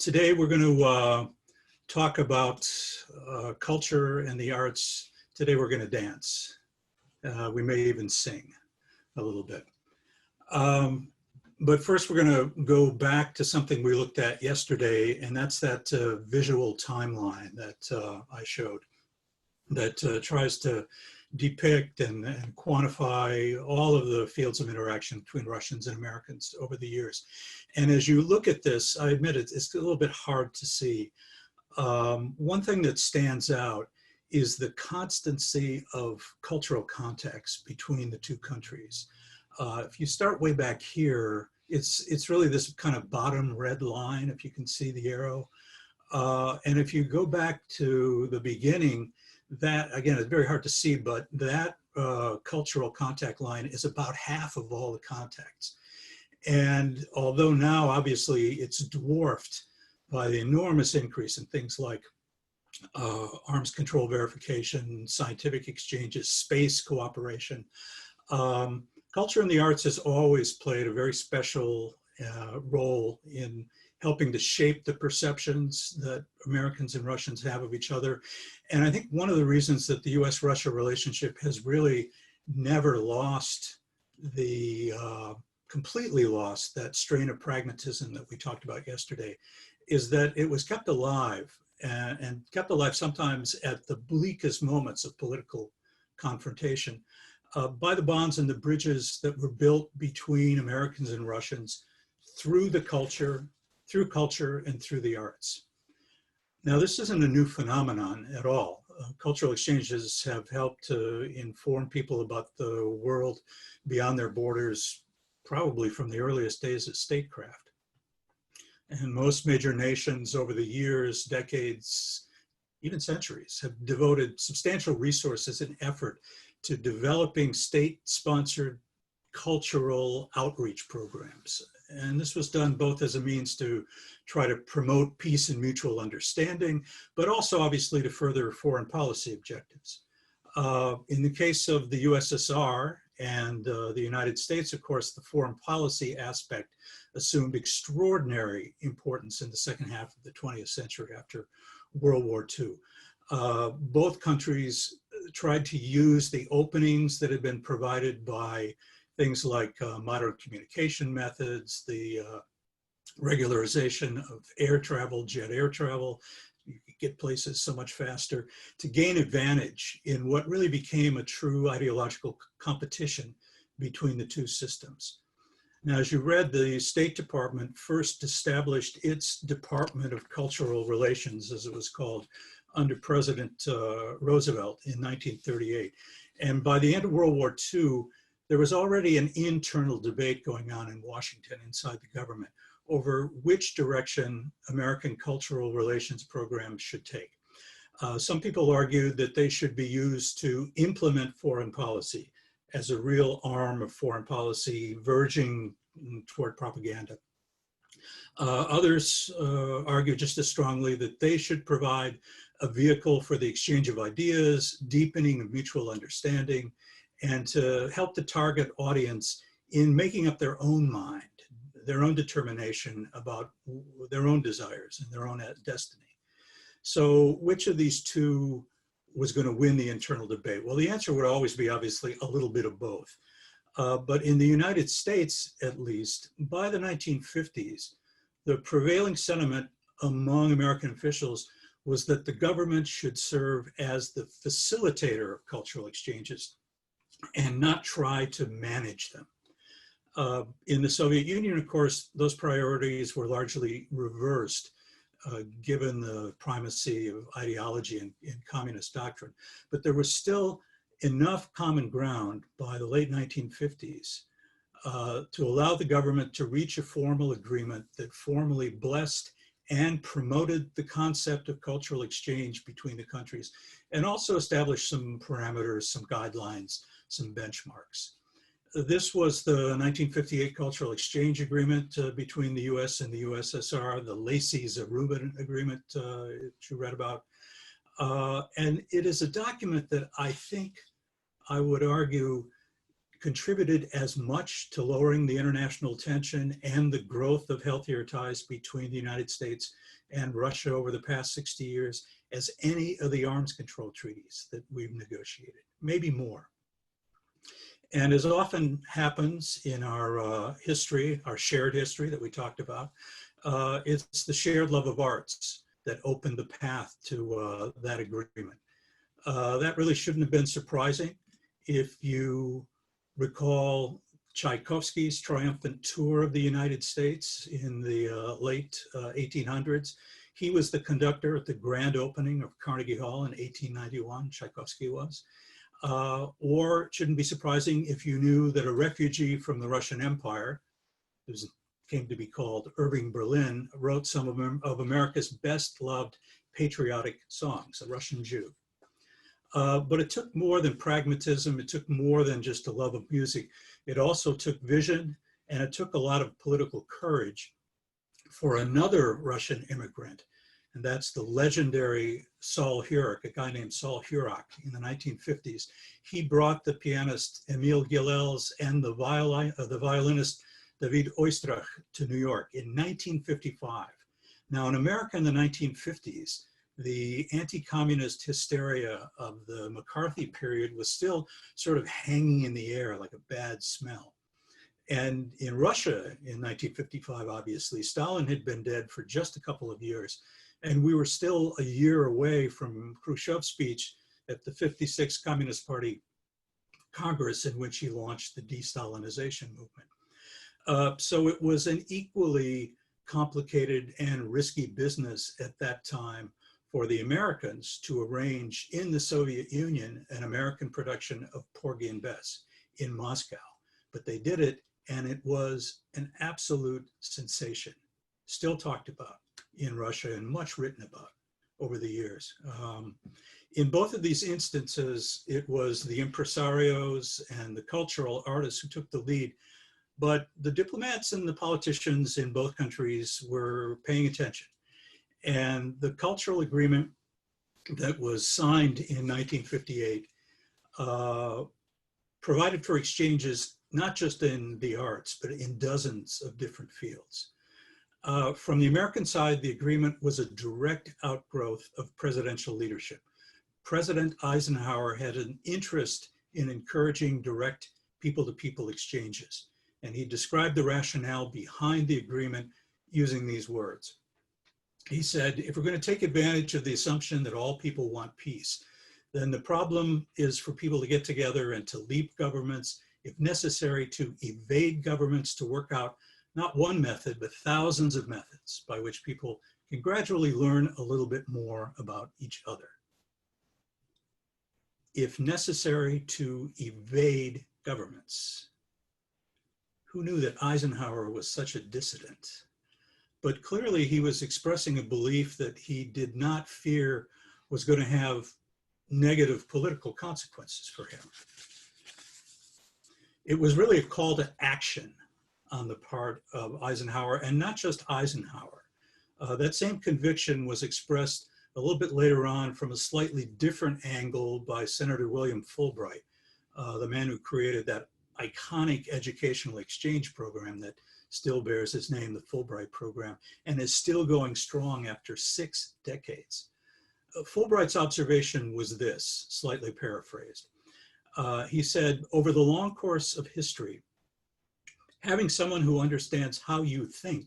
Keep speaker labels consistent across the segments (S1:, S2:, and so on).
S1: Today we're going to talk about culture and the arts. Today we're going to dance. We may even sing a little bit. But first we're going to go back to something we looked at yesterday, and that's that visual timeline that I showed that tries to depict and quantify all of the fields of interaction between Russians and Americans over the years. And as you look at this, I admit it's a little bit hard to see. One thing that stands out is the constancy of cultural contacts between the two countries. If you start way back here, it's really this kind of bottom red line, if you can see the arrow. And if you go back to the beginning, that, again, it's very hard to see, but that cultural contact line is about half of all the contacts. And although now, obviously, it's dwarfed by the enormous increase in things like arms control verification, scientific exchanges, space cooperation, culture and the arts has always played a very special role in helping to shape the perceptions that Americans and Russians have of each other. And I think one of the reasons that the US-Russia relationship has really never lost completely lost that strain of pragmatism that we talked about yesterday is that it was kept alive and kept alive sometimes at the bleakest moments of political confrontation by the bonds and the bridges that were built between Americans and Russians through culture and through the arts. Now, this isn't a new phenomenon at all. Cultural exchanges have helped to inform people about the world beyond their borders, probably from the earliest days of statecraft. And most major nations over the years, decades, even centuries, have devoted substantial resources and effort to developing state-sponsored cultural outreach programs. And this was done both as a means to try to promote peace and mutual understanding, but also obviously to further foreign policy objectives. In the case of the USSR and the United States, of course, the foreign policy aspect assumed extraordinary importance in the second half of the 20th century after World War II. Both countries tried to use the openings that had been provided by things like modern communication methods, the regularization of air travel, jet air travel. You could get places so much faster to gain advantage in what really became a true ideological competition between the two systems. Now, as you read, the State Department first established its Department of Cultural Relations, as it was called, under President Roosevelt in 1938. And by the end of World War II, there was already an internal debate going on in Washington inside the government over which direction American cultural relations programs should take. Some people argued that they should be used to implement foreign policy as a real arm of foreign policy verging toward propaganda. Others argue just as strongly that they should provide a vehicle for the exchange of ideas, deepening of mutual understanding, and to help the target audience in making up their own mind, their own determination about their own desires and their own destiny. So which of these two was going to win the internal debate? Well, the answer would always be obviously a little bit of both. But in the United States, at least, by the 1950s, the prevailing sentiment among American officials was that the government should serve as the facilitator of cultural exchanges and not try to manage them. In the Soviet Union, of course, those priorities were largely reversed, given the primacy of ideology in communist doctrine. But there was still enough common ground by the late 1950s to allow the government to reach a formal agreement that formally blessed and promoted the concept of cultural exchange between the countries, and also established some parameters, some guidelines, some benchmarks. This was the 1958 Cultural Exchange Agreement between the US and the USSR, the Lacey-Zarubin Agreement that you read about. And it is a document that I think, I would argue, contributed as much to lowering the international tension and the growth of healthier ties between the United States and Russia over the past 60 years as any of the arms control treaties that we've negotiated, maybe more. And as often happens in our history, our shared history that we talked about, it's the shared love of arts that opened the path to that agreement. That really shouldn't have been surprising. If you recall Tchaikovsky's triumphant tour of the United States in the late 1800s, he was the conductor at the grand opening of Carnegie Hall in 1891, Tchaikovsky was. Or it shouldn't be surprising if you knew that a refugee from the Russian Empire, who came to be called Irving Berlin, wrote some of America's best loved patriotic songs, a Russian Jew. But it took more than pragmatism. It took more than just a love of music. It also took vision, and it took a lot of political courage for another Russian immigrant. And that's the legendary Saul Hurok, a guy named Saul Hurok in the 1950s. He brought the pianist Emil Gilels and the violinist David Oistrakh to New York in 1955. Now in America in the 1950s, the anti-communist hysteria of the McCarthy period was still sort of hanging in the air like a bad smell. And in Russia in 1955, obviously, Stalin had been dead for just a couple of years. And we were still a year away from Khrushchev's speech at the 56th Communist Party Congress, in which he launched the de-Stalinization movement. So it was an equally complicated and risky business at that time for the Americans to arrange in the Soviet Union an American production of Porgy and Bess in Moscow. But they did it, and it was an absolute sensation, still talked about in Russia and much written about over the years. In both of these instances, it was the impresarios and the cultural artists who took the lead, but the diplomats and the politicians in both countries were paying attention. And the cultural agreement that was signed in 1958 provided for exchanges, not just in the arts, but in dozens of different fields. From the American side, the agreement was a direct outgrowth of presidential leadership. President Eisenhower had an interest in encouraging direct people-to-people exchanges, and he described the rationale behind the agreement using these words. He said, if we're going to take advantage of the assumption that all people want peace, then the problem is for people to get together and to leap governments, if necessary, to evade governments, to work out not one method, but thousands of methods by which people can gradually learn a little bit more about each other. If necessary, to evade governments. Who knew that Eisenhower was such a dissident? But clearly he was expressing a belief that he did not fear was going to have negative political consequences for him. It was really a call to action on the part of Eisenhower, and not just Eisenhower. That same conviction was expressed a little bit later on from a slightly different angle by Senator William Fulbright, the man who created that iconic educational exchange program that still bears his name, the Fulbright program, and is still going strong after 6 decades. Fulbright's observation was this, slightly paraphrased. He said, over the long course of history, having someone who understands how you think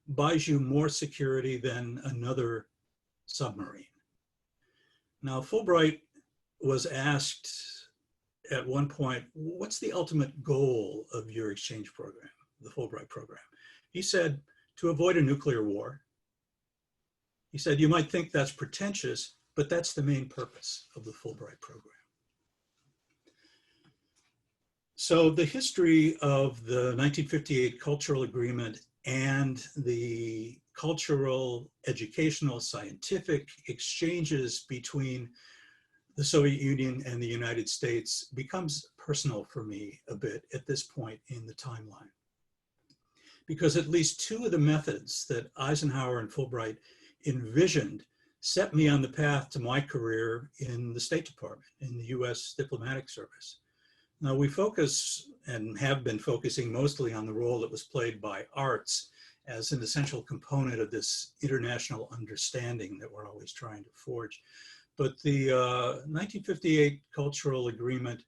S1: buys you more security than another submarine. Now, Fulbright was asked at one point, what's the ultimate goal of your exchange program, the Fulbright program? He said, to avoid a nuclear war. He said, you might think that's pretentious, but that's the main purpose of the Fulbright program. So the history of the 1958 Cultural Agreement and the cultural, educational, scientific exchanges between the Soviet Union and the United States becomes personal for me a bit at this point in the timeline. Because at least 2 of the methods that Eisenhower and Fulbright envisioned set me on the path to my career in the State Department, in the US diplomatic service. Now we focus and have been focusing mostly on the role that was played by arts as an essential component of this international understanding that we're always trying to forge. But the 1958 Cultural Agreement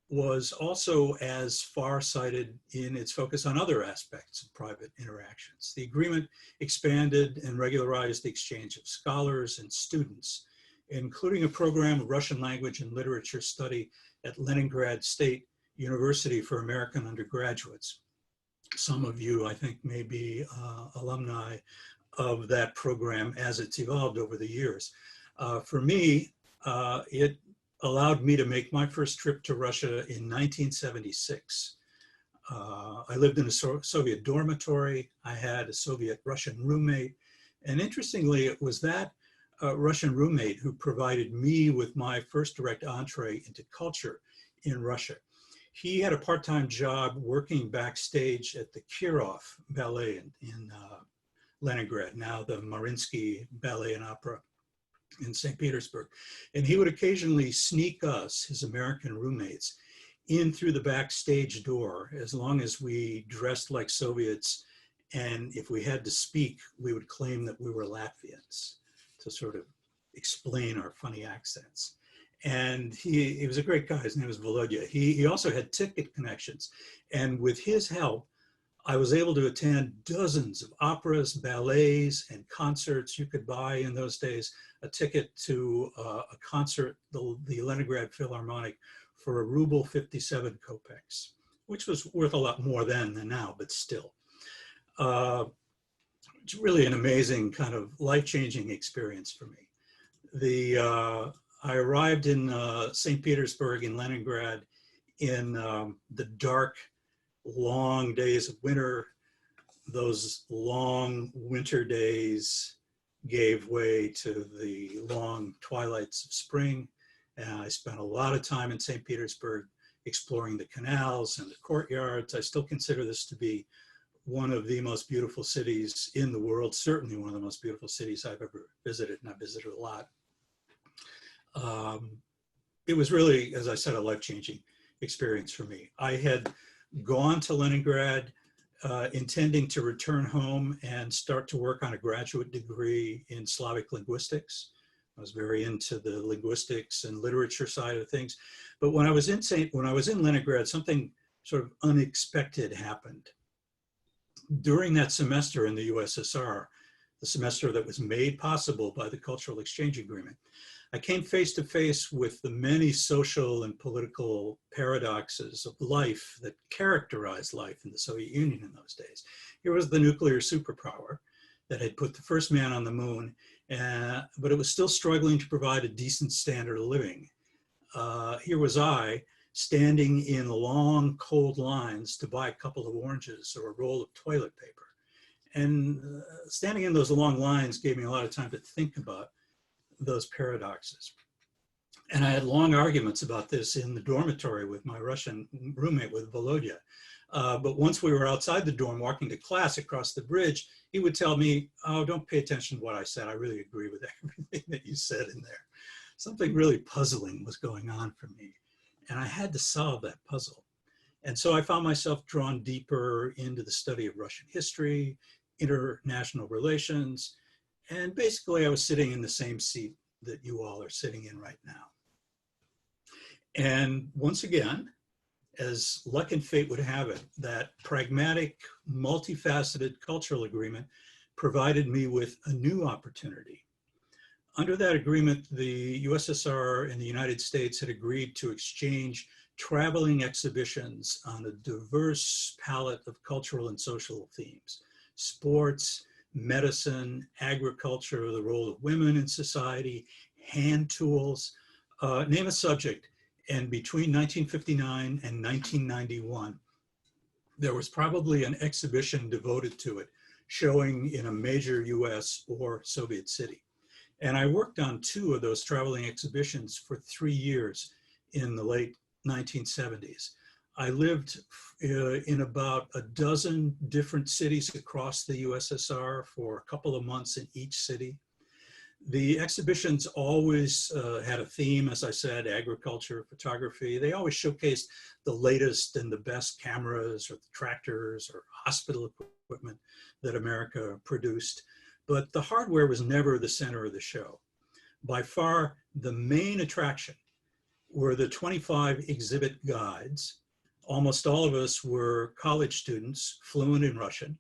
S1: was also as far-sighted in its focus on other aspects of private interactions. The agreement expanded and regularized the exchange of scholars and students, including a program of Russian language and literature study at Leningrad State University for American undergraduates. Some of you, I think, may be alumni of that program as it's evolved over the years. For me, it allowed me to make my first trip to Russia in 1976. I lived in a Soviet dormitory. I had a Soviet Russian roommate. And interestingly, it was that Russian roommate who provided me with my first direct entree into culture in Russia. He had a part-time job working backstage at the Kirov Ballet in Leningrad, now the Mariinsky Ballet and Opera in St. Petersburg. And he would occasionally sneak us, his American roommates, in through the backstage door, as long as we dressed like Soviets. And if we had to speak, we would claim that we were Latvians to sort of explain our funny accents. And he was a great guy. His name was Volodya. He also had ticket connections. And with his help, I was able to attend dozens of operas, ballets, and concerts. You could buy in those days a ticket to a concert, the Leningrad Philharmonic, for ₹57 kopecks, which was worth a lot more then than now, but still. It's really an amazing kind of life-changing experience for me. I arrived in St. Petersburg in Leningrad in the dark, long days of winter. Those long winter days gave way to the long twilights of spring. And I spent a lot of time in St. Petersburg exploring the canals and the courtyards. I still consider this to be one of the most beautiful cities in the world, certainly one of the most beautiful cities I've ever visited, and I've visited a lot. It was really, as I said, a life-changing experience for me. I had gone to Leningrad intending to return home and start to work on a graduate degree in Slavic linguistics. I was very into the linguistics and literature side of things. But when I was in Leningrad, something sort of unexpected happened. During that semester in the USSR, the semester that was made possible by the Cultural Exchange Agreement, I came face to face with the many social and political paradoxes of life that characterized life in the Soviet Union in those days. Here was the nuclear superpower that had put the first man on the moon, but it was still struggling to provide a decent standard of living. Here was I standing in long, cold lines to buy a couple of oranges or a roll of toilet paper. And standing in those long lines gave me a lot of time to think about those paradoxes. And I had long arguments about this in the dormitory with my Russian roommate, with Volodya. But once we were outside the dorm walking to class across the bridge, he would tell me, "Oh, don't pay attention to what I said. I really agree with everything that you said in there." Something really puzzling was going on for me. And I had to solve that puzzle. And so I found myself drawn deeper into the study of Russian history, international relations, and basically I was sitting in the same seat that you all are sitting in right now. And once again, as luck and fate would have it, that pragmatic, multifaceted cultural agreement provided me with a new opportunity. Under that agreement, the USSR and the United States had agreed to exchange traveling exhibitions on a diverse palette of cultural and social themes: sports, medicine, agriculture, the role of women in society, hand tools, name a subject. And between 1959 and 1991, there was probably an exhibition devoted to it, showing in a major US or Soviet city. And I worked on 2 of those traveling exhibitions for 3 years in the late 1970s. I lived in about a dozen different cities across the USSR for a couple of months in each city. The exhibitions always had a theme, as I said, agriculture, photography. They always showcased the latest and the best cameras or the tractors or hospital equipment that America produced. But the hardware was never the center of the show. By far, the main attraction were the 25 exhibit guides. Almost all of us were college students, fluent in Russian,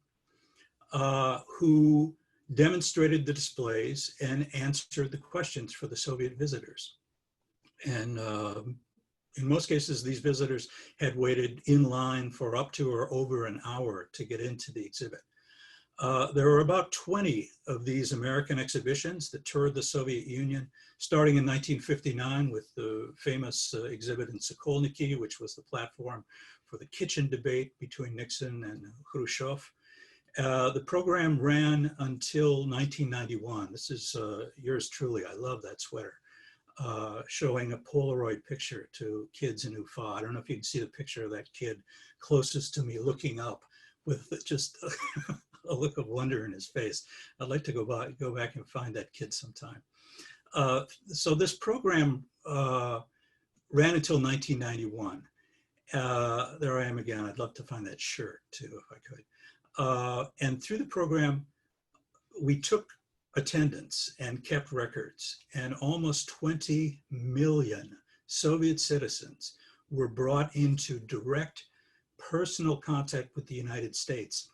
S1: who demonstrated the displays and answered the questions for the Soviet visitors. And in most cases, these visitors had waited in line for up to or over an hour to get into the exhibit. There were about 20 of these American exhibitions that toured the Soviet Union, starting in 1959 with the famous exhibit in Sokolniki, which was the platform for the kitchen debate between Nixon and Khrushchev. The program ran until 1991. This is yours truly. I love that sweater. Showing a Polaroid picture to kids in Ufa. I don't know if you can see the picture of that kid closest to me looking up with just a look of wonder in his face. I'd like to go back and find that kid sometime. So this program ran until 1991. There I am again. I'd love to find that shirt too, if I could. And through the program, we took attendance and kept records, and almost 20 million Soviet citizens were brought into direct personal contact with the United States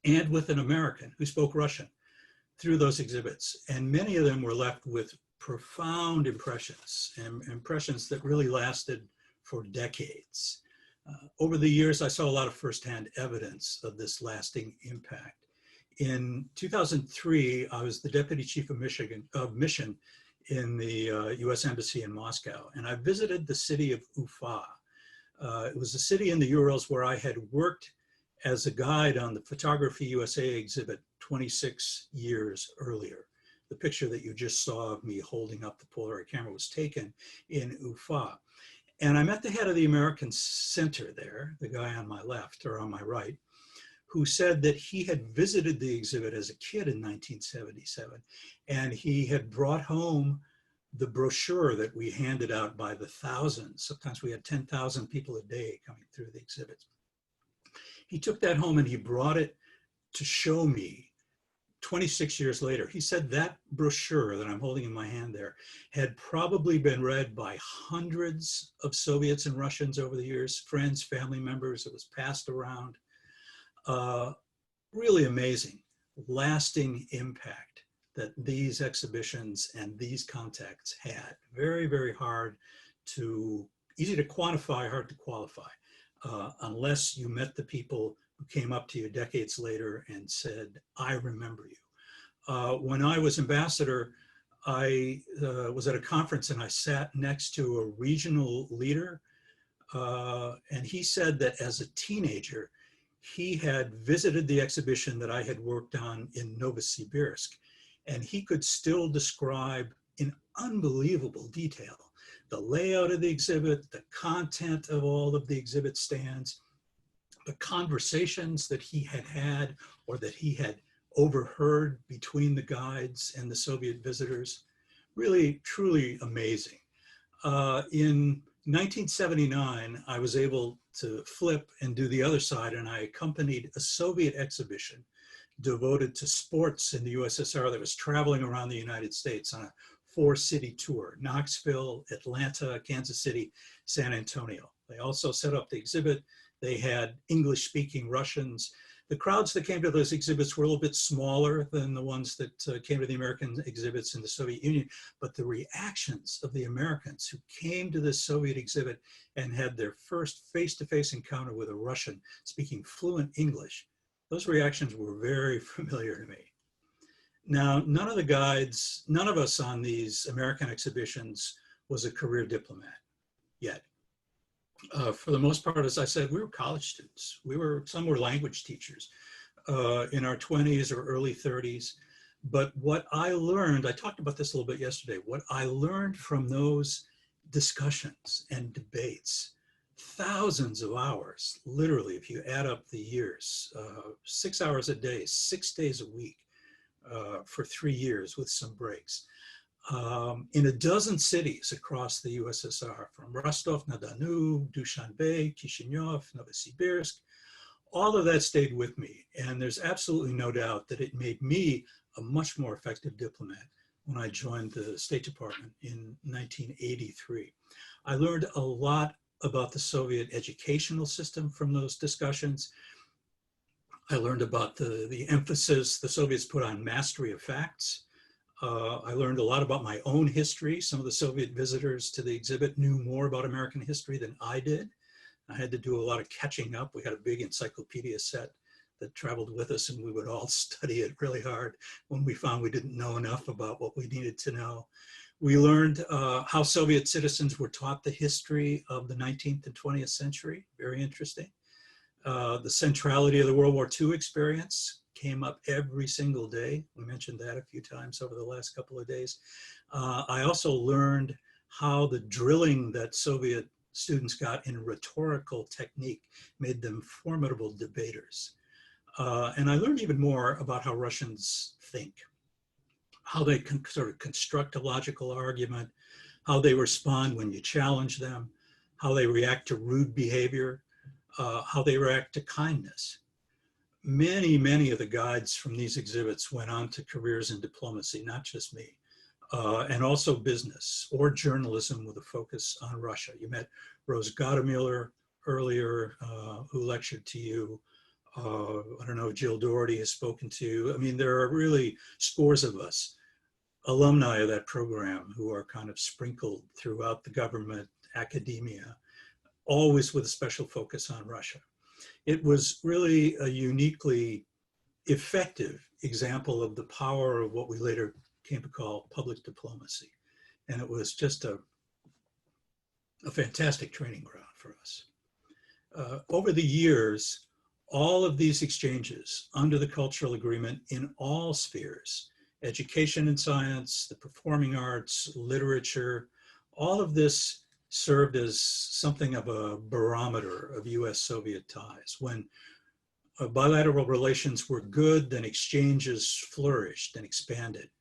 S1: and with an American who spoke Russian through those exhibits. And many of them were left with profound impressions, and impressions that really lasted for decades. Over the years, I saw a lot of firsthand evidence of this lasting impact. In 2003, I was the deputy chief of mission in the US Embassy in Moscow, and I visited the city of Ufa. It was a city in the Urals where I had worked as a guide on the Photography USA exhibit 26 years earlier. The picture that you just saw of me holding up the Polaroid camera was taken in Ufa. And I met the head of the American Center there, the guy on my left or on my right, who said that he had visited the exhibit as a kid in 1977, and he had brought home the brochure that we handed out by the thousands. Sometimes we had 10,000 people a day coming through the exhibits. He took that home and he brought it to show me 26 years later. He said that brochure that I'm holding in my hand there had probably been read by hundreds of Soviets and Russians over the years, friends, family members. It was passed around. Really amazing, lasting impact that these exhibitions and these contacts had. Very, very easy to quantify, hard to qualify, unless you met the people who came up to you decades later and said, I remember you. When I was ambassador, I was at a conference and I sat next to a regional leader, and he said that as a teenager, he had visited the exhibition that I had worked on in Novosibirsk, and he could still describe in unbelievable detail the layout of the exhibit, the content of all of the exhibit stands, the conversations that he had had or that he had overheard between the guides and the Soviet visitors. Really, truly amazing. In 1979, I was able to flip and do the other side, and I accompanied a Soviet exhibition devoted to sports in the USSR that was traveling around the United States on a 4-city tour: Knoxville, Atlanta, Kansas City, San Antonio. They also set up the exhibit. They had English-speaking Russians. The crowds that came to those exhibits were a little bit smaller than the ones that came to the American exhibits in the Soviet Union, but the reactions of the Americans who came to this Soviet exhibit and had their first face-to-face encounter with a Russian speaking fluent English, those reactions were very familiar to me. Now, none of the guides, none of us on these American exhibitions was a career diplomat yet. For the most part, as I said, we were college students. Some were language teachers in our 20s or early 30s. But what I learned, I talked about this a little bit yesterday, what I learned from those discussions and debates, thousands of hours, literally, if you add up the years, 6 hours a day, 6 days a week, for 3 years with some breaks. In a dozen cities across the USSR, from Rostov-na-Donu, Dushanbe, Kishinev, Novosibirsk, all of that stayed with me. And there's absolutely no doubt that it made me a much more effective diplomat when I joined the State Department in 1983. I learned a lot about the Soviet educational system from those discussions. I learned about the emphasis the Soviets put on mastery of facts. I learned a lot about my own history. Some of the Soviet visitors to the exhibit knew more about American history than I did. I had to do a lot of catching up. We had a big encyclopedia set that traveled with us, and we would all study it really hard when we found we didn't know enough about what we needed to know. We learned how Soviet citizens were taught the history of the 19th and 20th century. Very interesting. The centrality of the World War II experience came up every single day. We mentioned that a few times over the last couple of days. I also learned how the drilling that Soviet students got in rhetorical technique made them formidable debaters. And I learned even more about how Russians think, how they can sort of construct a logical argument, how they respond when you challenge them, how they react to rude behavior, how they react to kindness. Many, many of the guides from these exhibits went on to careers in diplomacy, not just me, and also business or journalism with a focus on Russia. You met Rose Gottemüller earlier, who lectured to you. I don't know if Jill Doherty has spoken to you. I mean, there are really scores of us, alumni of that program, who are kind of sprinkled throughout the government, academia, always with a special focus on Russia. It was really a uniquely effective example of the power of what we later came to call public diplomacy. And it was just a fantastic training ground for us. Over the years, all of these exchanges under the cultural agreement in all spheres, education and science, the performing arts, literature, all of this served as something of a barometer of US-Soviet ties. When bilateral relations were good, then exchanges flourished and expanded.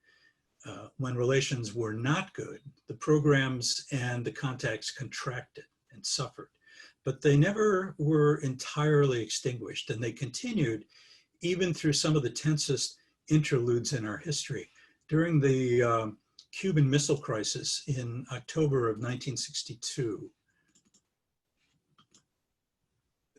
S1: When relations were not good, the programs and the contacts contracted and suffered. But they never were entirely extinguished, and they continued even through some of the tensest interludes in our history. During the Cuban Missile Crisis in October of 1962,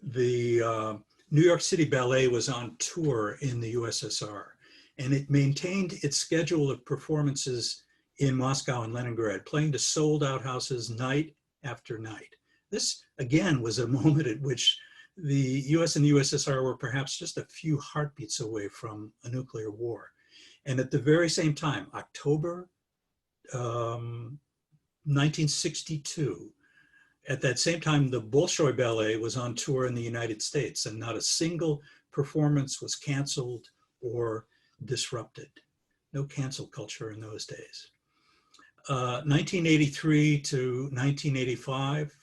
S1: the New York City Ballet was on tour in the USSR, and it maintained its schedule of performances in Moscow and Leningrad, playing to sold-out houses night after night. This, again, was a moment at which the US and the USSR were perhaps just a few heartbeats away from a nuclear war. And at the very same time, October 1962, at that same time, the Bolshoi Ballet was on tour in the United States, and not a single performance was canceled or disrupted. No cancel culture in those days. 1983 to 1985,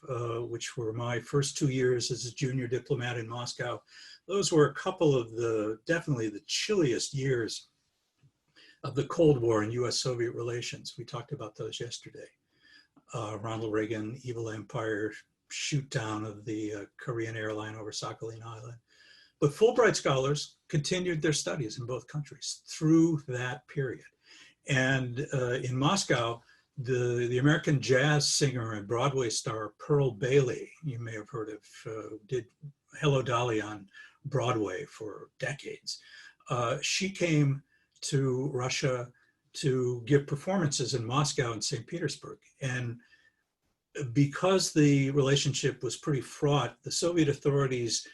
S1: which were my first 2 years as a junior diplomat in Moscow, those were a couple of definitely the chilliest years of the Cold War and US-Soviet relations. We talked about those yesterday. Ronald Reagan, evil empire, shoot down of the Korean airline over Sakhalin Island. But Fulbright scholars continued their studies in both countries through that period. And in Moscow, the American jazz singer and Broadway star Pearl Bailey, you may have heard of, did Hello Dolly on Broadway for decades. She came to Russia to give performances in Moscow and St. Petersburg. And because the relationship was pretty fraught, the Soviet authorities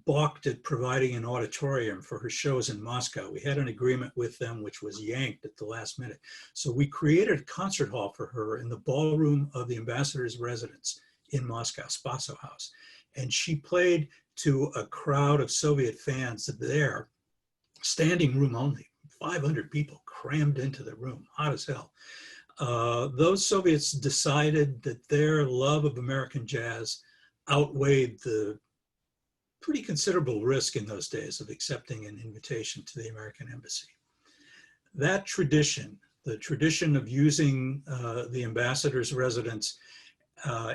S1: balked at providing an auditorium for her shows in Moscow. We had an agreement with them, which was yanked at the last minute. So we created a concert hall for her in the ballroom of the ambassador's residence in Moscow, Spaso House. And she played to a crowd of Soviet fans there, standing room only, 500 people crammed into the room, hot as hell. Those Soviets decided that their love of American jazz outweighed the pretty considerable risk in those days of accepting an invitation to the American embassy. That tradition, the tradition of using the ambassador's residence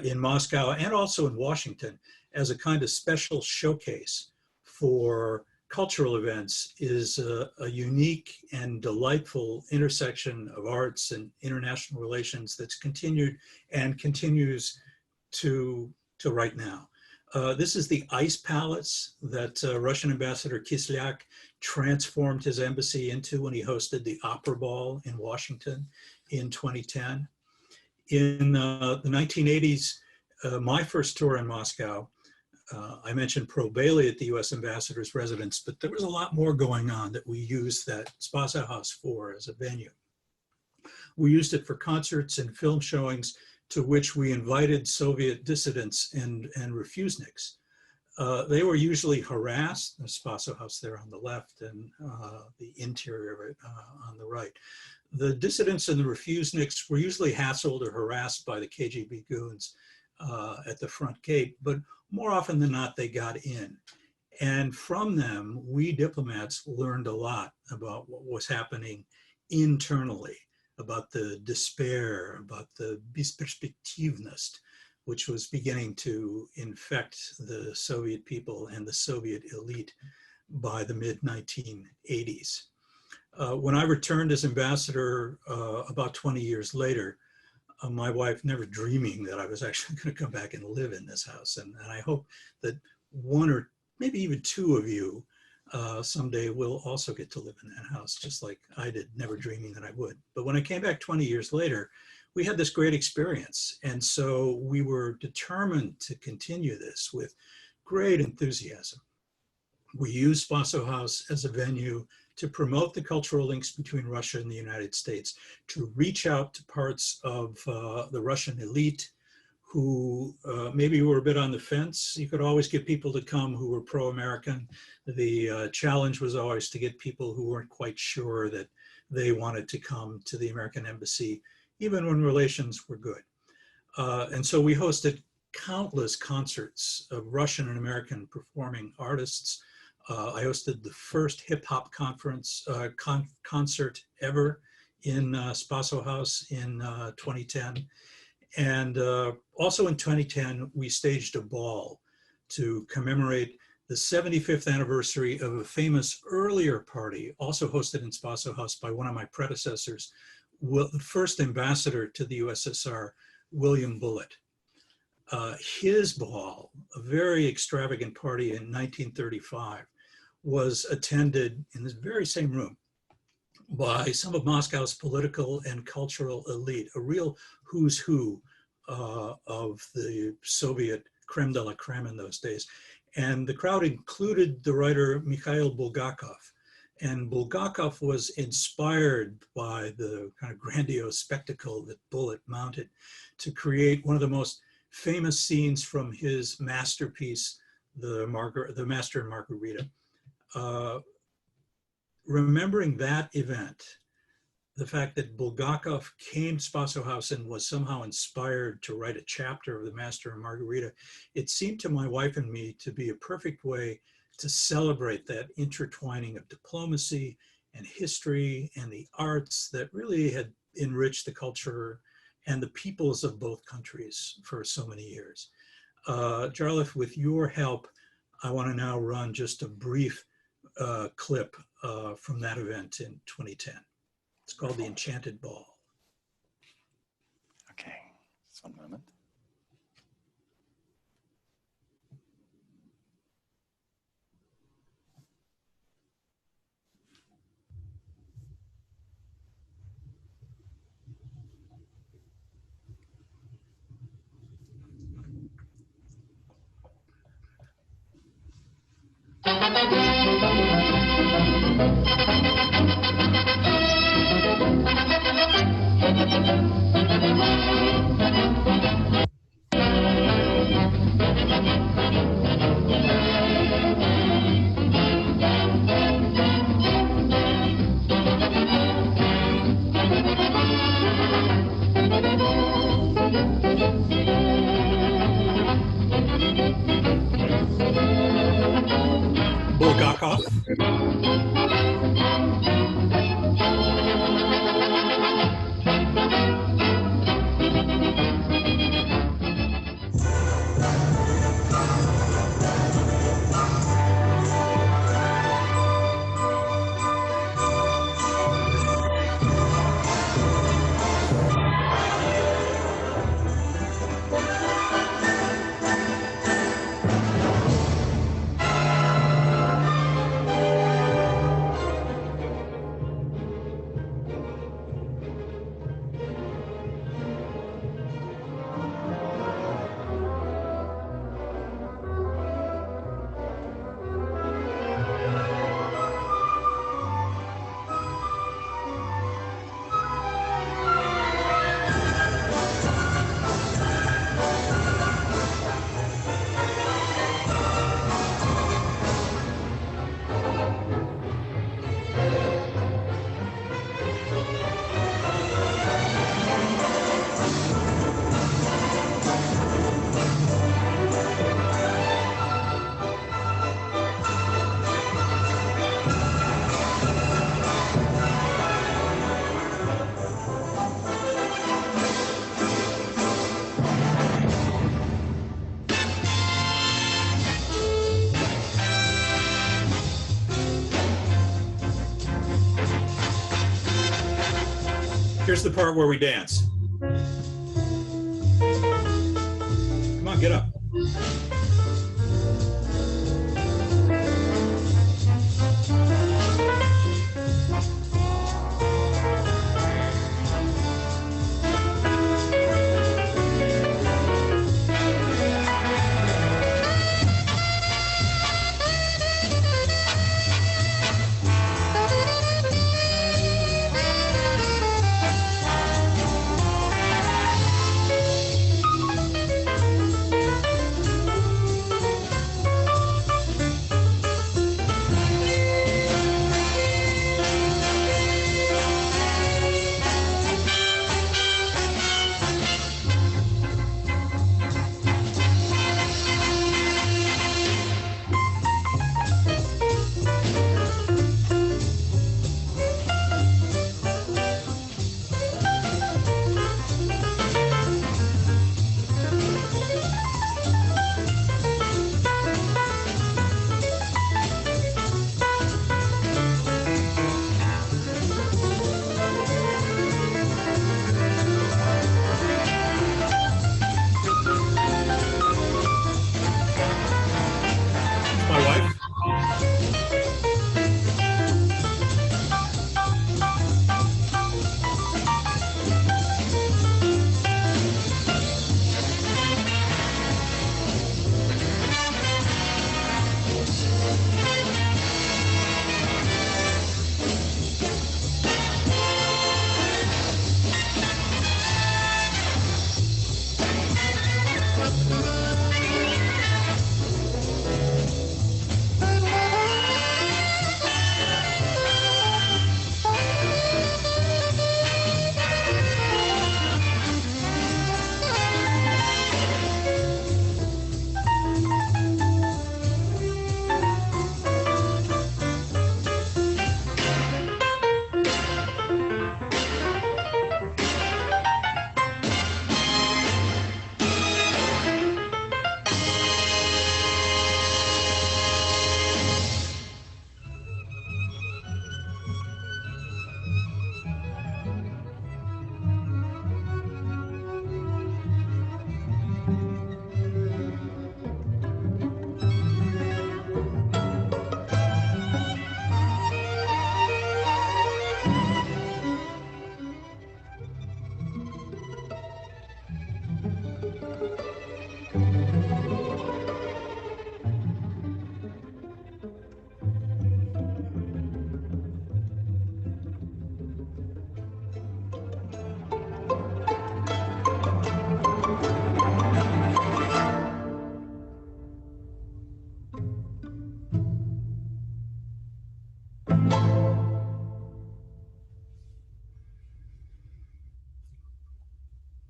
S1: in Moscow and also in Washington as a kind of special showcase for cultural events, is a unique and delightful intersection of arts and international relations that's continued and continues to right now. This is the ice palace that Russian Ambassador Kislyak transformed his embassy into when he hosted the Opera Ball in Washington in 2010. In the 1980s, my first tour in Moscow, I mentioned Beyrle at the US ambassador's residence, but there was a lot more going on that we used that Spaso House for as a venue. We used it for concerts and film showings to which we invited Soviet dissidents and refuseniks. They were usually harassed, the Spaso House there on the left and the interior of it on the right. The dissidents and the refuseniks were usually hassled or harassed by the KGB goons at the front gate, but more often than not, they got in. And from them, we diplomats learned a lot about what was happening internally, about the despair, about the besperspektivnost, which was beginning to infect the Soviet people and the Soviet elite by the mid-1980s. When I returned as ambassador about 20 years later, my wife never dreaming that I was actually going to come back and live in this house. And I hope that one or maybe even two of you someday will also get to live in that house, just like I did, never dreaming that I would. But when I came back 20 years later, we had this great experience. And so we were determined to continue this with great enthusiasm. We used Spaso House as a venue to promote the cultural links between Russia and the United States, to reach out to parts of the Russian elite who maybe were a bit on the fence. You could always get people to come who were pro-American. The challenge was always to get people who weren't quite sure that they wanted to come to the American embassy, even when relations were good. And so we hosted countless concerts of Russian and American performing artists. I hosted the first hip hop conference concert ever in Spaso House in 2010. And also in 2010, we staged a ball to commemorate the 75th anniversary of a famous earlier party, also hosted in Spaso House by one of my predecessors, the first ambassador to the USSR, William Bullitt. His ball, a very extravagant party in 1935, was attended in this very same room by some of Moscow's political and cultural elite, a real who's who of the Soviet creme de la creme in those days. And the crowd included the writer Mikhail Bulgakov. And Bulgakov was inspired by the kind of grandiose spectacle that Bullitt mounted to create one of the most famous scenes from his masterpiece, The Master and Margarita. Remembering that event, the fact that Bulgakov came to Spaso House and was somehow inspired to write a chapter of The Master and Margarita, it seemed to my wife and me to be a perfect way to celebrate that intertwining of diplomacy and history and the arts that really had enriched the culture and the peoples of both countries for so many years. Jarlath, with your help, I want to now run just a brief clip from that event in 2010. It's called The Enchanted Ball.
S2: Okay, just one moment.
S1: Bulgakov. Here's the part where we dance. Come on, get up. My wife.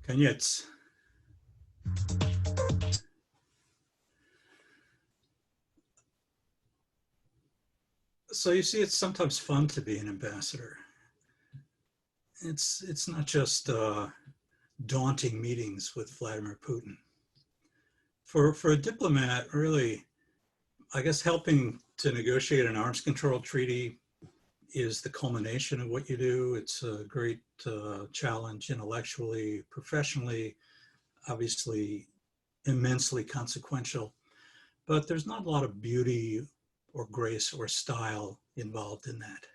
S1: Koniec. So you see, it's sometimes fun to be an ambassador. It's not just daunting meetings with Vladimir Putin. For a diplomat, really, I guess helping to negotiate an arms control treaty is the culmination of what you do. It's a great challenge intellectually, professionally, obviously immensely consequential, but there's not a lot of beauty or grace or style involved in that.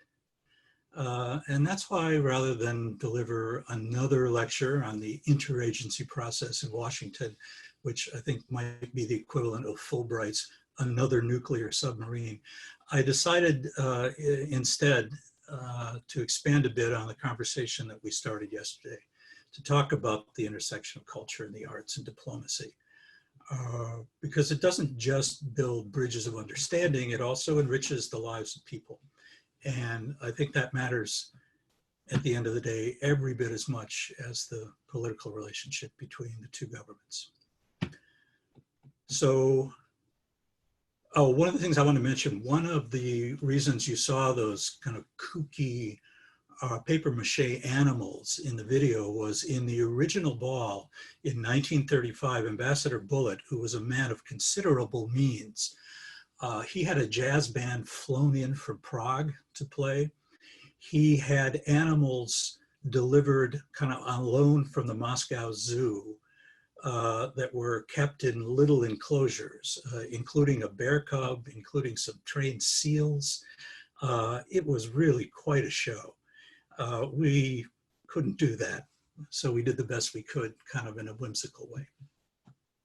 S1: And that's why, rather than deliver another lecture on the interagency process in Washington, which I think might be the equivalent of Fulbright's Another Nuclear Submarine, I decided instead to expand a bit on the conversation that we started yesterday, to talk about the intersection of culture and the arts and diplomacy. Because it doesn't just build bridges of understanding, it also enriches the lives of people. And I think that matters at the end of the day every bit as much as the political relationship between the two governments. So, one of the things I want to mention, one of the reasons you saw those kind of kooky paper mache animals in the video was in the original ball in 1935, Ambassador Bullitt, who was a man of considerable means, he had a jazz band flown in from Prague to play. He had animals delivered kind of on loan from the Moscow Zoo that were kept in little enclosures, including a bear cub, including some trained seals. It was really quite a show. We couldn't do that, so we did the best we could, kind of in a whimsical way.